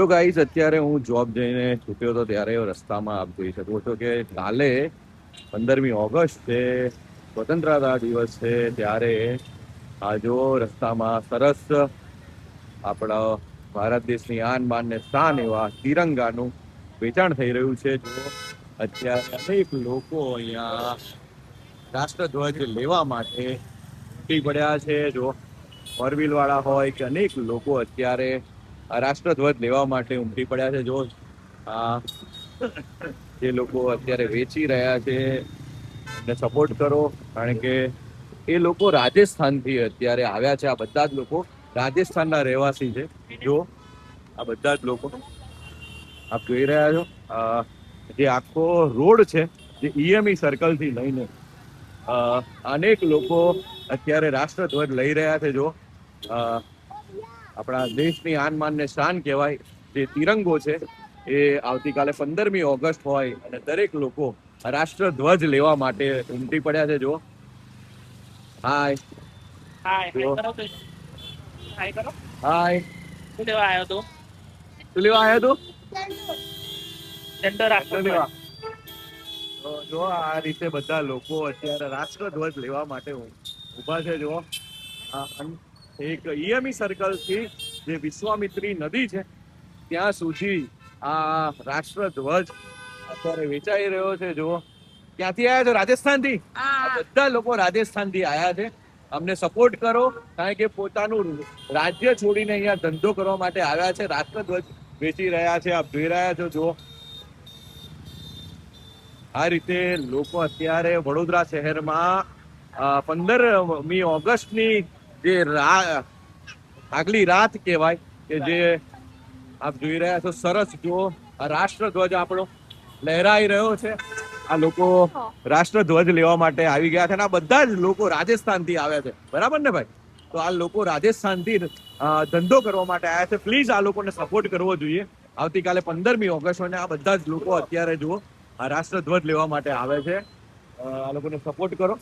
તો ગાઈઝ અત્યારે હું જોબ જઈને છૂટ્યો હતો ત્યારે રસ્તામાં આપ જોઈ શકો છો કે કાલે 15મી ઓગસ્ટ છે, સ્વતંત્રતા દિવસ છે. ત્યારે આ જો રસ્તામાં સરસ આપણા ભારત દેશની આન બાન ને શાન એવા તિરંગાનું વેચાણ થઈ રહ્યું છે. જો અત્યારે અનેક લોકો અહીંયા રાષ્ટ્રધ્વજ લેવા માટે ઉમટી પડ્યા છે. જો ફોર વ્હીલ વાળા હોય કે અનેક લોકો અત્યારે રાષ્ટ્રધ્વજ લેવા માટે ઉમટી પડ્યા છે. જો જે લોકો અત્યારે વેચી રહ્યા છે એમને સપોર્ટ કરો, કારણ કે એ લોકો રાજસ્થાનથી અત્યારે આવ્યા છે. આ બધા જ લોકો રાજસ્થાનના રહેવાસી છે. જો આ બધા જ લોકો આપ જોઈ રહ્યા છો, જે આખો રોડ છે જે ઈએમઈ સર્કલ થી લઈને અનેક લોકો અત્યારે રાષ્ટ્રધ્વજ લઈ રહ્યા છે. જો આપણા દેશની આન બાન ને શાન કહેવાય જે તિરંગો છે એ આવતીકાલે 15મી ઓગસ્ટ હોય અને દરેક લોકો રાષ્ટ્રધ્વજ લેવા માટે ઉમટી પડ્યા છે. જો હાય હાય, શું લેવા આવ્યો તું? શું લેવા આવ્યો તું? ઝંડો રાષ્ટ્રધ્વજ. જો આ રીતે બધા લોકો અત્યારે રાષ્ટ્રધ્વજ લેવા માટે ઉભા છે. જો એક ઈએમઈ સર્કલ થી જે વિશ્વામિત્રી નદી છે ત્યાં સુધી આ રાષ્ટ્રધ્વજ અત્યારે વેચાઈ રહ્યો છે. જો ક્યાંથી આવ્યા છો? રાજસ્થાન થી. આ બધા લોકો રાજસ્થાન થી આવ્યા છે. અમને સપોર્ટ કરો, કારણ કે પોતાનું રાજ્ય છોડીને અહીંયા ધંધો કરવા માટે આવ્યા છે. રાષ્ટ્રધ્વજ વેચી રહ્યા છે. આપ જોઈ રહ્યા છો. જો આ રીતે લોકો અત્યારે વડોદરા શહેરમાં 15મી ઓગસ્ટની જે આગલી રાત કહેવાય કે જે આપ જોઈ રહ્યા છો, સરસ જો રાષ્ટ્રધ્વજ આપણો લહેરાઈ રહ્યો છે. આ લોકો રાષ્ટ્રધ્વજ લેવા માટે આવી ગયા છે અને આ બધા જ લોકો રાજસ્થાનથી આવ્યા છે. બરાબર ને ભાઈ? તો આ લોકો રાજસ્થાનથી ધંધો કરવા માટે આવ્યા છે. પ્લીઝ આ લોકોને સપોર્ટ કરવો જોઈએ. આવતીકાલે 15મી ઓગસ્ટ અને આ બધા જ લોકો અત્યારે જુઓ આ રાષ્ટ્રધ્વજ લેવા માટે આવે છે. આ લોકોને સપોર્ટ કરો.